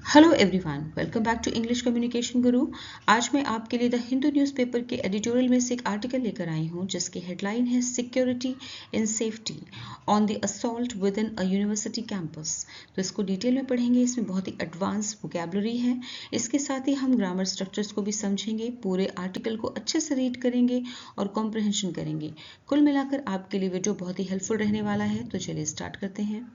Hello everyone, welcome back to English communication Guru. आज मैं आपके लिए द हिंदू न्यूज़पेपर के एडिटोरियल में से एक आर्टिकल लेकर आई हूँ जिसकी हेडलाइन है security in safety on the assault with in a university campus. तो इसको डिटेल में पढ़ेंगे। इसमें बहुत ही एडवांस वोकैबुलरी है। इसके साथ ही हम ग्रामर स्ट्रक्चर्स को भी समझेंगे, पूरे आर्टिकल को अच्छे से रीड करेंगे और कॉम्प्रहेंशन करेंगे। कुल मिलाकर आपके लिए वीडियो बहुत ही हेल्पफुल रहने वाला है। तो चलिए स्टार्ट करते हैं।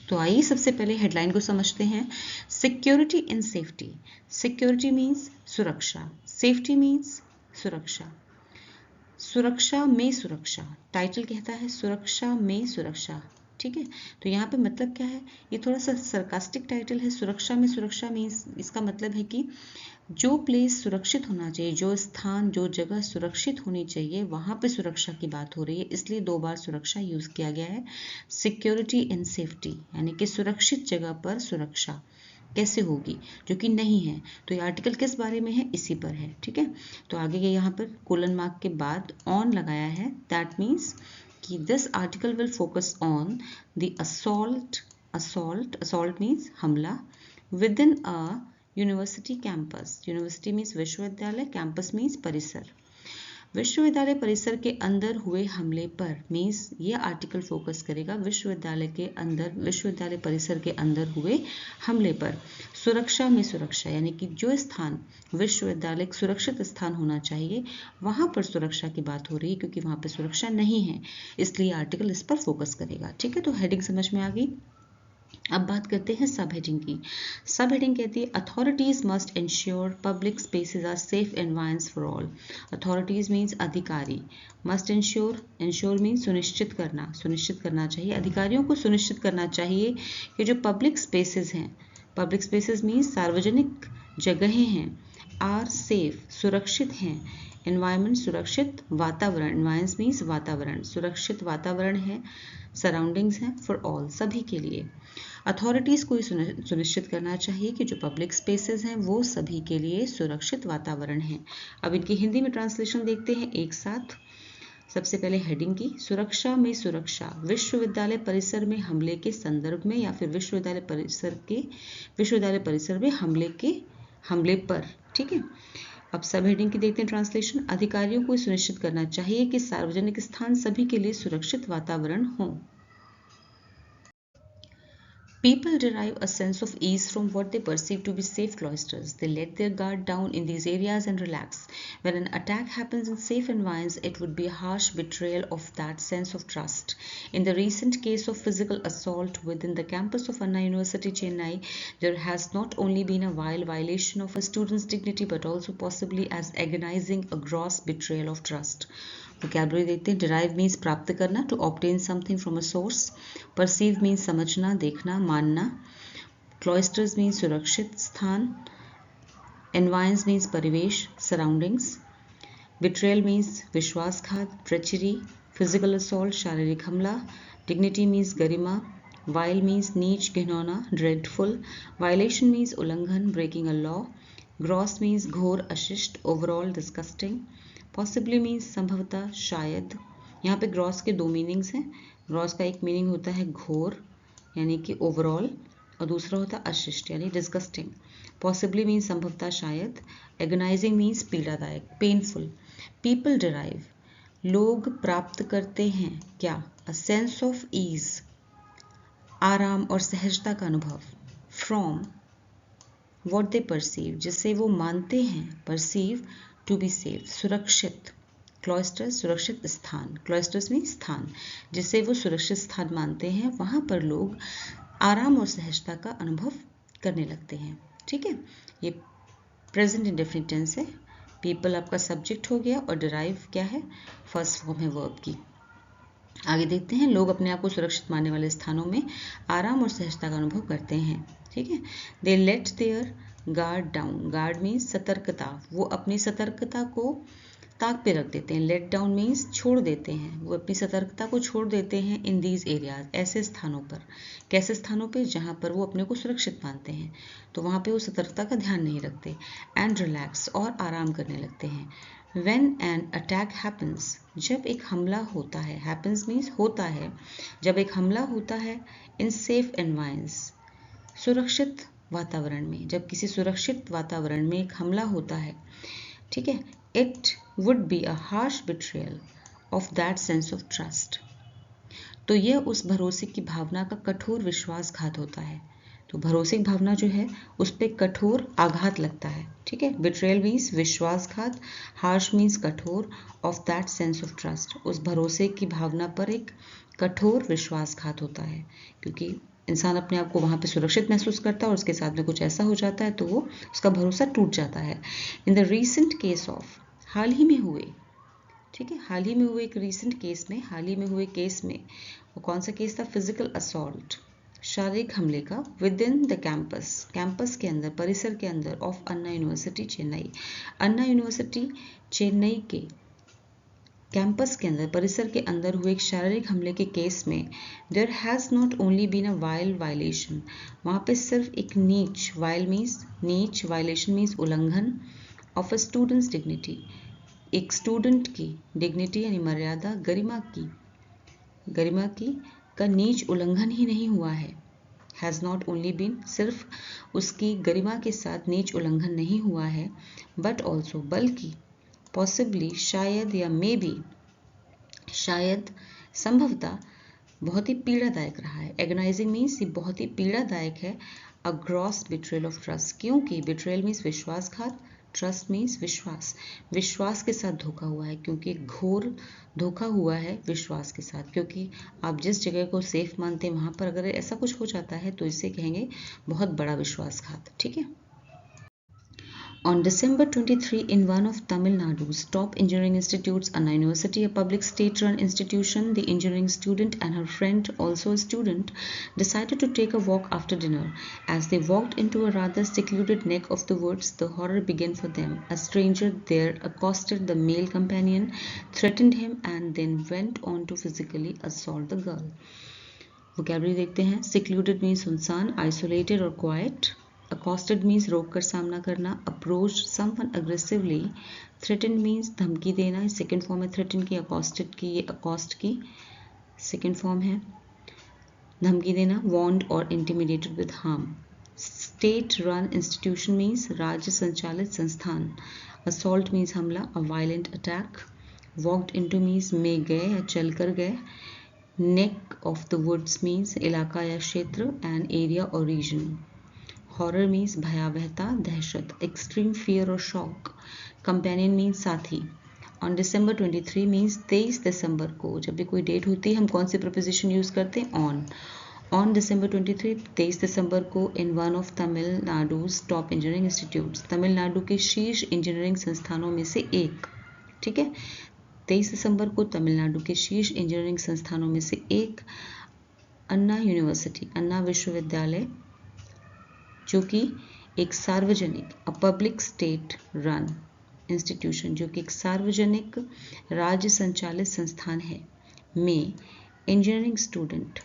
तो आइए सबसे पहले हेडलाइन को समझते हैं। Security in safety. Security means सुरक्षा, सेफ्टी मीन्स सुरक्षा, सुरक्षा में सुरक्षा। टाइटल कहता है सुरक्षा में सुरक्षा। ठीक है, तो यहाँ पे मतलब क्या है, ये थोड़ा सा सरकास्टिक टाइटल है। सुरक्षा में सुरक्षा मीन्स इसका मतलब है कि जो प्लेस सुरक्षित होना चाहिए, जो स्थान, जो जगह सुरक्षित होनी चाहिए, वहाँ पे सुरक्षा की बात हो रही है, इसलिए 2 बार सुरक्षा यूज किया गया है। सिक्योरिटी इन सेफ्टी यानी कि सुरक्षित जगह पर सुरक्षा कैसे होगी, जो कि नहीं है। तो ये आर्टिकल किस बारे में है, इसी पर है। ठीक है, तो आगे के यहाँ पर कोलन मार्क के बाद ऑन लगाया है। दैट मीन्स कि this article will focus on the assault means हमला with in a university campus. University means विश्वविद्यालय, कैंपस मीन्स परिसर। विश्वविद्यालय परिसर के अंदर हुए हमले पर मीन्स ये आर्टिकल फोकस करेगा विश्वविद्यालय के अंदर, विश्वविद्यालय परिसर के अंदर हुए हमले पर। सुरक्षा में सुरक्षा यानी कि जो स्थान विश्वविद्यालय सुरक्षित स्थान होना चाहिए, वहां पर सुरक्षा की बात हो रही है, क्योंकि वहां पर सुरक्षा नहीं है, इसलिए आर्टिकल इस पर फोकस करेगा। ठीक है, तो हेडिंग समझ में आ गई। अब बात करते हैं सब हेडिंग की। सब हेडिंग कहती है authorities must ensure public spaces are safe environments for all. Authorities means अधिकारी, मस्ट इंश्योर मीन्स सुनिश्चित करना चाहिए। अधिकारियों को सुनिश्चित करना चाहिए कि जो पब्लिक स्पेसेस हैं, पब्लिक स्पेसेस मीन्स सार्वजनिक जगहें हैं, आर सेफ सुरक्षित हैं, एनवायरमेंट सुरक्षित वातावरण, एनवायरमेंट मीन्स वातावरण, सुरक्षित वातावरण है, सराउंडिंग्स हैं फॉर ऑल सभी के लिए। अथॉरिटीज़ को सुनिश्चित करना चाहिए कि जो पब्लिक स्पेसेस हैं वो सभी के लिए सुरक्षित वातावरण है। अब इनकी हिंदी में ट्रांसलेशन देखते हैं एक साथ। सबसे पहले हेडिंग की, सुरक्षा में सुरक्षा विश्वविद्यालय परिसर में हमले के संदर्भ में या फिर विश्वविद्यालय परिसर में हमले पर। ठीक है, अब सब हेडिंग की देखते हैं ट्रांसलेशन। अधिकारियों को सुनिश्चित करना चाहिए कि सार्वजनिक स्थान सभी के लिए सुरक्षित वातावरण हो। People derive a sense of ease from what they perceive to be safe cloisters. They let their guard down in these areas and relax. When an attack happens in safe environments, it would be a harsh betrayal of that sense of trust. In the recent case of physical assault within the campus of Anna University, Chennai, there has not only been a vile violation of a student's dignity but also possibly as agonizing a gross betrayal of trust. Vocabulary देखते हैं। Derive means प्राप्त करना, to obtain something from a source. Perceive means समझना, देखना, मानना। Cloisters means सुरक्षित स्थान। Environs means परिवेश, सराउंडिंग्स। बिट्रेयल मीन्स विश्वासघात, ट्रेचरी। फिजिकल असॉल्ट शारीरिक हमला। डिग्निटी मीन्स गरिमा। वाइल मीन्स नीच, घिनौना, ड्रेडफुल। वायलेशन मीन्स उल्लंघन, breaking a law. Gross means घोर, अशिष्ट, ओवरऑल डिस्गस्टिंग। पॉसिबली मीन्स संभवतः, शायद। यहाँ पे ग्रॉस के 2 मीनिंग्स हैं। ग्रॉस का एक मीनिंग होता है घोर यानी कि ओवरऑल, और दूसरा होता है अशिष्ट यानी डिस्गस्टिंग। पॉसिबली मीन्स संभवतः, शायद। एगोनाइजिंग मीन्स पीड़ादायक, पेनफुल। पीपल डिराइव लोग प्राप्त करते हैं क्या, अ सेंस ऑफ ईज आराम और सहजता का अनुभव, फ्रॉम वॉट दे परसीव जिसे वो मानते हैं, परसीव टू बी सेफ सुरक्षित। क्लॉइस्टर्स सुरक्षित स्थान, क्लॉइस्टर्स मीन स्थान, जिसे वो सुरक्षित स्थान मानते हैं, वहाँ पर लोग आराम और सहजता का अनुभव करने लगते हैं। ठीक है, ये प्रेजेंट इंडेफिनिट टेंस है। पीपल आपका सब्जेक्ट हो गया और डिराइव क्या है, फर्स्ट फॉर्म है वर्ब की। आगे देखते हैं, लोग अपने आप को सुरक्षित मानने वाले स्थानों में आराम और सहजता का अनुभव करते हैं। ठीक है, they let their guard down, guard means सतर्कता, वो अपनी सतर्कता को ताक पे रख देते हैं। लेट डाउन मीन्स छोड़ देते हैं, वो अपनी सतर्कता को छोड़ देते हैं। इन दीज एरियाज ऐसे स्थानों पर, कैसे स्थानों पे, जहाँ पर वो अपने को सुरक्षित मानते हैं, तो वहाँ पे वो सतर्कता का ध्यान नहीं रखते। एंड रिलैक्स और आराम करने लगते हैं। When an attack happens, जब एक हमला होता है, happens means होता है, जब एक हमला होता है, in safe environments, सुरक्षित वातावरण में, जब किसी सुरक्षित वातावरण में एक हमला होता है, ठीक है, it would be a harsh betrayal of that sense of trust. तो यह उस भरोसे की भावना का कठोर विश्वासघात होता है। तो भरोसे की भावना जो है उस पर कठोर आघात लगता है, ठीक है। बिट्रेयल मीन्स विश्वासघात, हार्श मीन्स कठोर, of that sense of trust, उस भरोसे की भावना पर एक कठोर विश्वासघात होता है, क्योंकि इंसान अपने आप को वहाँ पे सुरक्षित महसूस करता है और उसके साथ में कुछ ऐसा हो जाता है तो वो उसका भरोसा टूट जाता है। In the recent case of, हाल ही में हुए, ठीक है, हाल ही में हुए एक रीसेंट केस में, हाल ही में हुए केस में, वो कौन सा केस था? फिजिकल असॉल्ट, शारीरिक हमले का, with in the campus, campus के अंदर, परिसर के अंदर, of Anna university Chennai, Anna university Chennai के कैंपस के अंदर, परिसर के अंदर हुए एक शारीरिक हमले के केस में, there has not only been a vile violation, वहाँ पे सिर्फ एक नीच, वाइल मीन्स नीच, वायलेशन मीन्स उल्लंघन, ऑफ अ स्टूडेंट्स डिग्निटी, एक स्टूडेंट की डिग्निटी यानी मर्यादा, गरिमा की का नीच उल्लंघन ही नहीं हुआ है। हैज़ नॉट ओनली बीन, सिर्फ उसकी गरिमा के साथ नीच उल्लंघन नहीं हुआ है, बट ऑल्सो, बल्कि, पॉसिबली, शायद या मे बी, शायद, संभवतः, बहुत ही पीड़ादायक रहा है। एगोनाइजिंग मीन्स ये बहुत ही पीड़ादायक है। A gross betrayal of trust, क्योंकि बिट्रेयल मीन्स विश्वासघात, ट्रस्ट मीन्स विश्वास, विश्वास के साथ धोखा हुआ है, क्योंकि एक घोर धोखा हुआ है विश्वास के साथ, क्योंकि आप जिस जगह को सेफ मानते हैं वहाँ पर अगर ऐसा कुछ हो जाता है तो इसे कहेंगे बहुत बड़ा विश्वासघात, ठीक है। On December 23, in one of Tamil Nadu's top engineering institutes, Anna University, a public state-run institution, the engineering student and her friend, also a student, decided to take a walk after dinner. As they walked into a rather secluded neck of the woods, the horror began for them. A stranger there accosted the male companion, threatened him, and then went on to physically assault the girl. Vocabulary देखते हैं. Secluded means सुनसान, isolated or quiet. Accosted means रोक कर सामना करना. Approached someone aggressively. Threatened means धमकी देना. Second form है threaten की, accosted की, ये accost की सेकेंड फॉर्म है. धमकी देना, warned or intimidated with harm. State run institution means राज्य संचालित संस्थान. Assault means हमला, a violent attack. Walked into means में गए या चल कर गए. Neck of the woods means इलाका या क्षेत्र, an area or region. Horror means भयावहता, दहशत, extreme fear or shock. Companion means साथी. On December 23 means 23 दिसंबर को, जब भी कोई डेट होती है हम कौन सी प्रपोजिशन यूज करते हैं? ऑन. ऑन December 23, 23 दिसंबर को, in one of Tamil Nadu's top engineering institutes, Tamil Nadu के शीर्ष इंजीनियरिंग संस्थानों में से एक, ठीक है, 23 दिसंबर को तमिलनाडु के शीर्ष इंजीनियरिंग संस्थानों में से एक, अन्ना यूनिवर्सिटी, अन्ना विश्वविद्यालय, जो कि एक सार्वजनिक, a public state run institution, जो कि एक सार्वजनिक राज्य संचालित संस्थान है, में इंजीनियरिंग स्टूडेंट,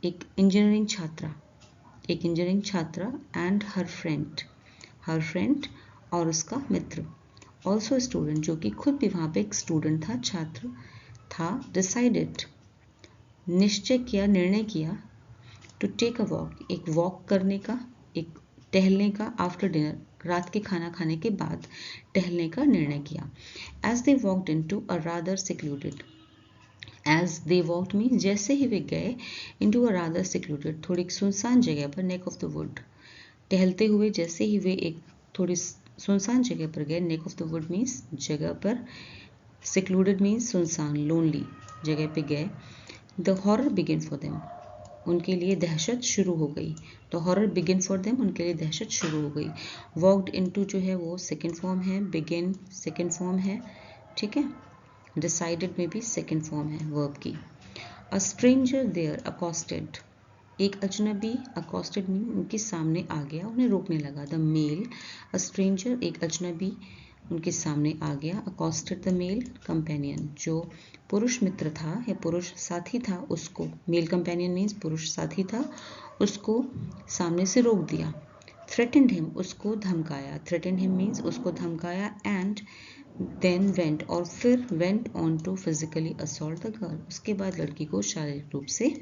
एक इंजीनियरिंग छात्रा, एंड हर फ्रेंड और उसका मित्र, ऑल्सो स्टूडेंट, जो कि खुद भी वहाँ पे एक स्टूडेंट था, छात्र था, डिसाइडेड, निश्चय किया, निर्णय किया, टू टेक अ वॉक, एक वॉक करने का, एक टहलने का, आफ्टर डिनर, रात के खाना खाने के बाद टहलने का निर्णय किया. As they walked into a rather secluded, as they walked means जैसे ही वे गए, इनटू अ रादर सिक्लूडेड, थोड़ी सुनसान जगह पर, नेक ऑफ द वुड, टहलते हुए जैसे ही वे एक थोड़ी सुनसान जगह पर गए, neck of the wood means जगह पर, सिक्लूडेड मीन्स सुनसान, लोनली जगह पे गए. The horror begin for them, उनके लिए दहशत शुरू हो गई. तो हॉरर बिगिन फॉर देम, उनके लिए दहशत शुरू हो गई. वॉकड इनटू जो है वो सेकेंड फॉर्म है, बिगिन सेकेंड फॉर्म है, ठीक है. डिसाइडेड में भी सेकेंड फॉर्म है वर्ब की. अ स्ट्रेंजर देयर अकॉस्टेड, एक अजनबी, अकॉस्टेड मीन उनके सामने आ गया, उन्हें रोकने लगा. द मेल, अ स्ट्रेंजर, एक अजनबी उनके सामने आ गया, अकॉस्टेड द मेल कंपेनियन, जो पुरुष मित्र था या पुरुष साथी था, उसको, मेल कंपेनियन मीन्स पुरुष साथी था, उसको सामने से रोक दिया. थ्रेटेंड हिम, उसको धमकाया, थ्रेटेंड हिम मीन्स उसको धमकाया, एंड देन वेंट, और फिर went on to physically assault the girl, उसके बाद लड़की को शारीरिक रूप से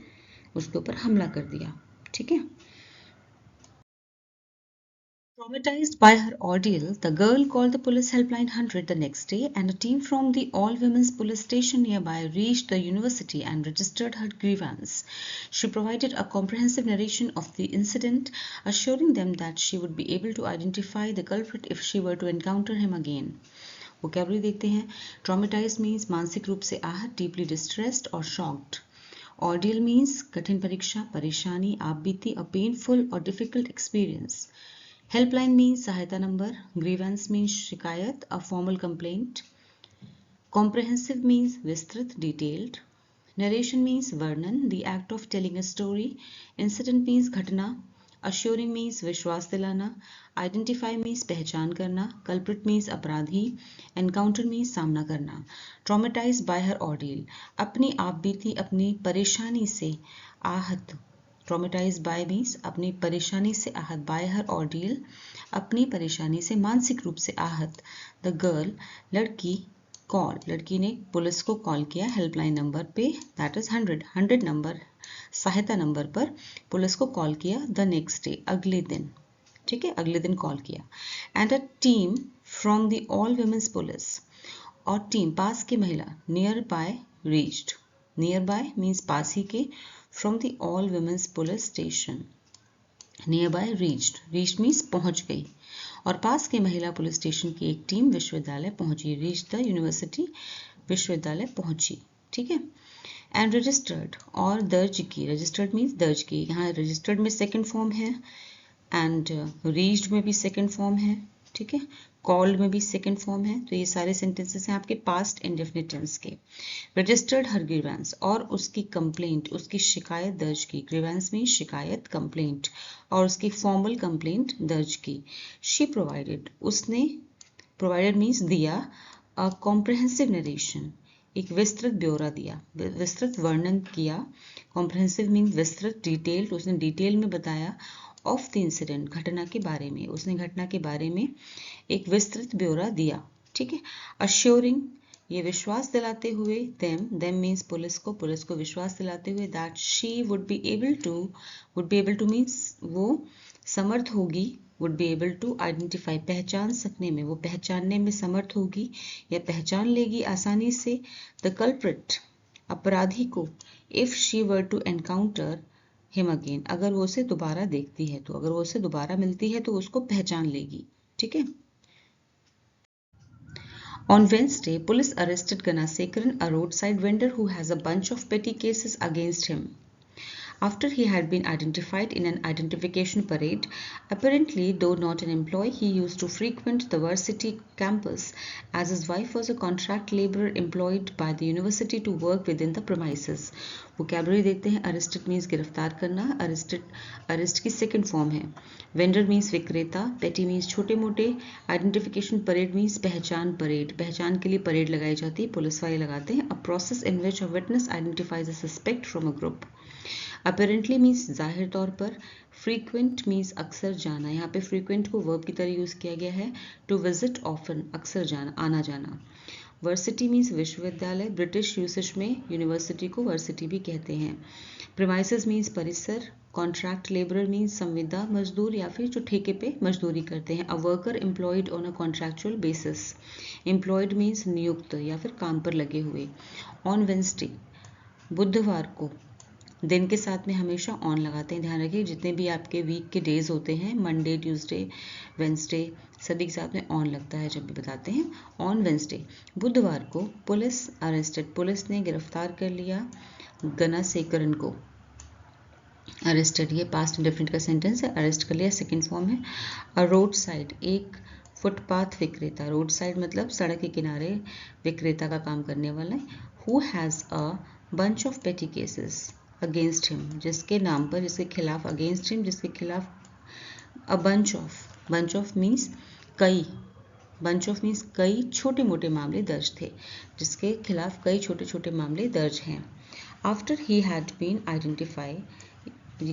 उसके ऊपर हमला कर दिया, ठीक है. Traumatized by her ordeal, the girl called the police helpline 100 the next day, and a team from the all-women's police station nearby reached the university and registered her grievance. She provided a comprehensive narration of the incident, assuring them that she would be able to identify the culprit if she were to encounter him again. Vocabulary देखते हैं. Traumatized means मानसिक रूप से आहत, deeply distressed or shocked. Ordeal means कठिन परीक्षा, परेशानी, आप बीती, a painful or difficult experience. Helpline means सहायता नंबर. Grievance means शिकायत, a formal complaint. Comprehensive means विस्तृत, detailed. Narration means वर्णन, the act of telling a story. Incident means घटना. Assuring means विश्वास दिलाना. Identify means पहचान करना. Culprit means अपराधी. Encounter means सामना करना. Traumatized by her ordeal, अपनी आप बीती, अपनी परेशानी से आहत. Traumatized by means अपनी परेशानी से आहत. By her ordeal, अपनी परेशानी से मानसिक रूप से आहत. The girl, लड़की. कॉल, लड़की ने पुलिस को कॉल किया हेल्पलाइन नंबर पे, दैट इज 100 नंबर, सहायता नंबर पर पुलिस को कॉल किया द नेक्स्ट डे, अगले दिन. ठीक है, अगले दिन कॉल किया. And a team from the all women's police, और टीम पास की महिला, nearby reached. Nearby means पास ही के, from the all women's police station. Nearby reached, reached means पहुंच गई, और पास के महिला पुलिस स्टेशन की एक टीम विश्वविद्यालय पहुंची. रीच द यूनिवर्सिटी, विश्वविद्यालय पहुंची. ठीक है. एंड रजिस्टर्ड, और दर्ज की. रजिस्टर्ड मीन्स दर्ज की. यहाँ रजिस्टर्ड में सेकंड फॉर्म है, एंड रीच्ड में भी सेकंड फॉर्म है. ठीक है. कॉल्ड में भी सेकंड फॉर्म है. तो ये सारे सेंटेंसेस हैं आपके पास्ट इंडेफिनिट टेंस के. रजिस्टर्ड हर ग्रीवेंस, और उसकी कंप्लेंट, उसकी शिकायत दर्ज की. ग्रीवेंस में शिकायत, कंप्लेंट, और उसकी फॉर्मल कंप्लेंट दर्ज की. शी प्रोवाइडेड, उसने, प्रोवाइडेड मीन्स दिया, अ कॉम्प्रहेंसिव नरेशन, एक विस्तृत ब्यौरा दिया, विस्तृत वर्णन किया. कॉम्प्रहेंसिव मीन्स विस्तृत, डिटेल्ड, उसने डिटेल में बताया. ऑफ द इंसिडेंट, घटना के बारे में, उसने घटना के बारे में एक विस्तृत ब्यौरा दिया. ठीक है. अश्योरिंग, ये विश्वास दिलाते हुए. देम मीन्स पुलिस को विश्वास दिलाते हुए that she would be able to means वो समर्थ होगी. Would be able to identify, पहचान सकने में, वो पहचानने में समर्थ होगी या पहचान लेगी आसानी से. द कल्प्रिट, अपराधी को. If she were to encounter him again, अगर वो उसे दोबारा देखती है तो, अगर वो उसे दोबारा मिलती है तो उसको पहचान लेगी. ठीक है. On Wednesday, police arrested Ganasekaran, a roadside vendor who has a bunch of petty cases against him, after he had been identified in an identification parade. Apparently, though not an employee, he used to frequent the varsity campus, as his wife was a contract laborer employed by the university to work within the premises. Vocabulary देखते हैं. Arrested means गिरफ्तार करना. Arrest की second form है. Vendor means विक्रेता. पेटी means छोटे मोटे. आइडेंटिफिकेशन परेड मीन्स पहचान परेड, पहचान के लिए परेड लगाई जाती है, पुलिस वाले लगाते हैं. A process in which a witness identifies a suspect from a group. Apparently means जाहिर तौर पर. फ्रीक्वेंट मीन्स अक्सर जाना. यहाँ पे फ्रीक्वेंट को वर्ब की तरह यूज किया गया है. टू विजिट ऑफन, अक्सर जाना, आना जाना. वर्सिटी मीन्स विश्वविद्यालय. ब्रिटिश यूसेज में यूनिवर्सिटी को वर्सिटी भी कहते हैं. प्रीमाइसेस मीन्स परिसर. कॉन्ट्रैक्ट लेबरर मीन्स संविदा मजदूर या फिर जो ठेके पे मजदूरी करते हैं. A worker employed on a contractual basis. Employed means नियुक्त या फिर काम पर लगे हुए. ऑन वेंसडे, बुधवार को. दिन के साथ में हमेशा ऑन लगाते हैं, ध्यान रखिए. जितने भी आपके वीक के डेज होते हैं, मंडे, ट्यूसडे, वेंसडे, सभी के साथ में ऑन लगता है जब भी बताते हैं. ऑन वेंसडे, बुधवार को, पुलिस अरेस्टेड, पुलिस ने गिरफ्तार कर लिया गनासेकरन को. अरेस्टेड ये पास्ट इंडेफिनिट का सेंटेंस है. अरेस्ट कर लिया सेकंड फॉर्म है. अ रोड साइड, एक फुटपाथ विक्रेता. रोड साइड मतलब सड़क के किनारे विक्रेता का काम करने वाला. Who has a bunch of पेटी केसेस अगेंस्ट हिम, जिसके नाम पर, जिसके खिलाफ, अगेंस्ट हिम, जिसके खिलाफ. अ बंच ऑफ मीन्स कई. बंच ऑफ मीन्स कई छोटे मोटे मामले दर्ज थे, जिसके खिलाफ कई छोटे छोटे मामले दर्ज हैं. After he had been identify,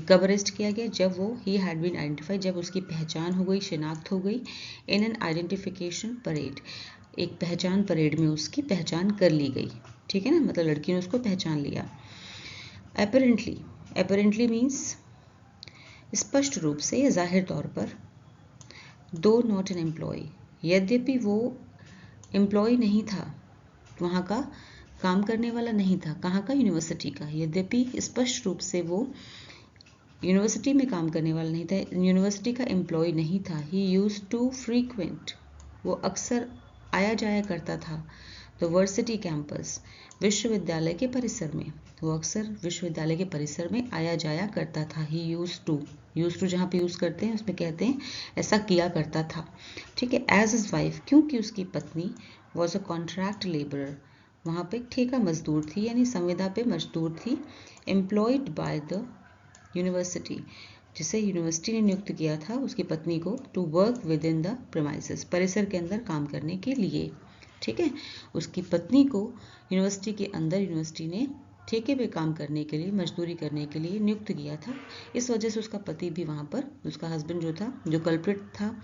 कब अरेस्ट किया गया, जब वो ही हैड बीन आइडेंटिफाई, जब उसकी पहचान हो गई, शिनाख्त हो गई. इन एन आइडेंटिफिकेशन परेड, एक पहचान परेड में उसकी पहचान कर ली गई. ठीक है ना, मतलब लड़की ने उसको पहचान लिया. अपेरेंटली मीन्स स्पष्ट रूप से या जाहिर तौर पर. दो नॉट एन एम्प्लॉय, यद्यपि वो एम्प्लॉय नहीं था, वहाँ का काम करने वाला नहीं था, कहाँ का, यूनिवर्सिटी का, यद्यपि स्पष्ट रूप से वो यूनिवर्सिटी में काम करने वाला नहीं था, यूनिवर्सिटी का एम्प्लॉय नहीं था। ही यूज्ड टू फ्रीक्वेंट, वो अक्सर आया जाया करता था। द वर्सिटी कैंपस, विश्वविद्यालय के परिसर में, वो अक्सर विश्वविद्यालय के परिसर में आया जाया करता था। ही यूज टू जहाँ पे यूज़ करते हैं उसमें कहते हैं ऐसा किया करता था। ठीक है। एज हिज वाइफ, क्योंकि उसकी पत्नी वॉज अ कॉन्ट्रैक्ट लेबरर, वहाँ पे ठेका मजदूर थी यानी संविदा पे मजदूर थी। एम्प्लॉयड बाय द यूनिवर्सिटी, जिसे यूनिवर्सिटी ने नियुक्त किया था उसकी पत्नी को, to work within the premises, परिसर के अंदर काम करने के लिए। ठीक है। उसकी पत्नी को यूनिवर्सिटी के अंदर यूनिवर्सिटी ने ठेके पे काम करने के लिए, मजदूरी करने के लिए नियुक्त किया था। इस वजह से उसका पति भी वहाँ पर, उसका हस्बैंड जो था, जो कल्प्रिट था,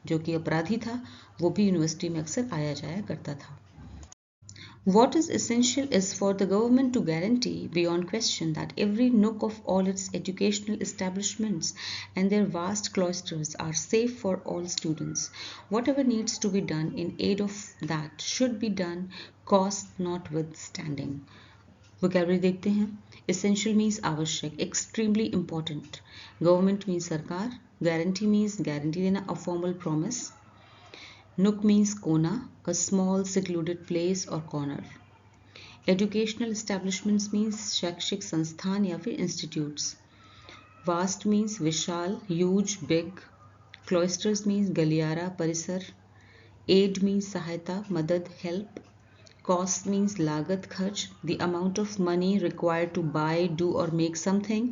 जो कि अपराधी था, वो भी यूनिवर्सिटी में अक्सर आया जाया करता था। What is essential is for the government to guarantee beyond question that every nook of all its educational establishments and their vast cloisters are safe for all students. Whatever needs to be done in aid of that should be done, cost notwithstanding. Vocabulary देखते हैं। Essential means आवश्यक, extremely important. Government means सरकार, guarantee means guarantee देना, a formal promise. Nook means कोना, a small secluded place or corner. Educational establishments means शैक्षिक संस्थान या फिर institutes. Vast means विशाल, huge, big. Cloisters means गलियारा, परिसर. Aid means सहायता, मदद, help. Cost means लागत, खर्च, the amount of money required to buy, do or make something.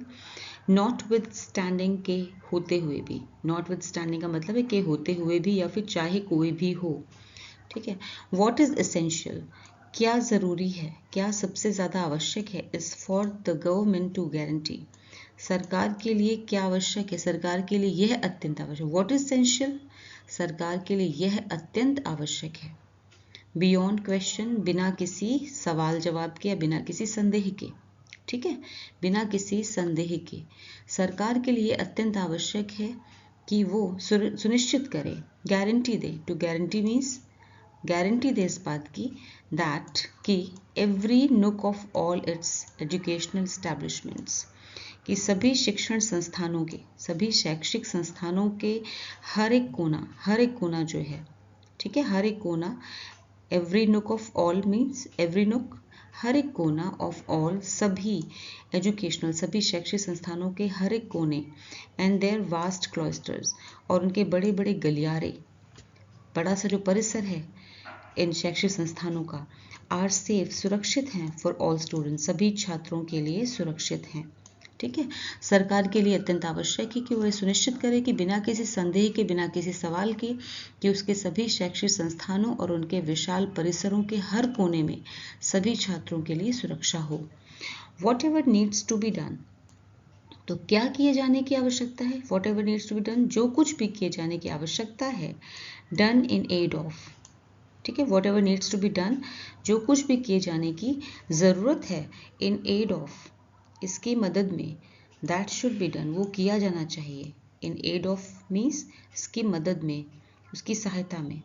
Notwithstanding के होते हुए भी, notwithstanding का मतलब है के होते हुए भी या फिर चाहे कोई भी हो। ठीक है। What is essential, क्या ज़रूरी है, क्या सबसे ज़्यादा आवश्यक है, is for the government to guarantee, सरकार के लिए क्या आवश्यक है, सरकार के लिए यह अत्यंत आवश्यक। What is essential, सरकार के लिए यह अत्यंत आवश्यक है। Beyond question, बिना किसी सवाल जवाब के या बिना किसी संदेह के। ठीक है। बिना किसी संदेह के सरकार के लिए अत्यंत आवश्यक है कि वो सुनिश्चित करे, गारंटी दे। टू गारंटी मीन्स गारंटी दे इस बात की, दैट कि every nook of all its educational establishments, कि सभी शिक्षण संस्थानों के, सभी शैक्षिक संस्थानों के हर एक कोना जो है, ठीक है, हर एक कोना, every nook of all means every नुक, हर एक कोना, ऑफ ऑल सभी, एजुकेशनल सभी शैक्षिक संस्थानों के हर एक कोने, एंड देयर वास्ट क्लॉस्टर्स और उनके बड़े बड़े गलियारे, बड़ा सा जो परिसर है इन शैक्षिक संस्थानों का, आर सेफ सुरक्षित हैं, फॉर ऑल स्टूडेंट्स सभी छात्रों के लिए सुरक्षित हैं। ठीक है। सरकार के लिए अत्यंत आवश्यक है कि वह सुनिश्चित करे कि बिना किसी संदेह के, बिना किसी सवाल के, कि उसके सभी शैक्षिक संस्थानों और उनके विशाल परिसरों के हर कोने में सभी छात्रों के लिए सुरक्षा हो। Whatever needs to be done, तो क्या किए जाने की आवश्यकता है। Whatever needs to be done, जो कुछ भी किए जाने की आवश्यकता है। डन इन एड ऑफ, ठीक है, whatever needs to be done, जो कुछ भी किए जाने की ज़रूरत है, इन एड ऑफ, इसकी मदद में, दैट शुड बी डन, वो किया जाना चाहिए। इन एड ऑफ मीन्स इसकी मदद में, उसकी सहायता में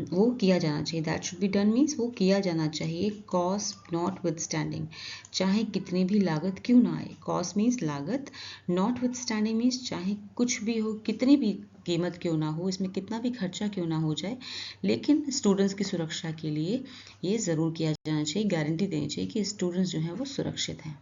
वो किया जाना चाहिए। That should be done means वो किया जाना चाहिए। कॉस्ट नॉट विद स्टैंडिंग, चाहे कितनी भी लागत क्यों ना आए। कॉस्ट मीन्स लागत, नॉट विद स्टैंडिंग मीन्स चाहे कुछ भी हो, कितनी भी कीमत क्यों ना हो, इसमें कितना भी खर्चा क्यों ना हो जाए, लेकिन स्टूडेंट्स की सुरक्षा के लिए ये ज़रूर किया जाना चाहिए, गारंटी देनी चाहिए कि स्टूडेंट्स जो हैं वो सुरक्षित हैं।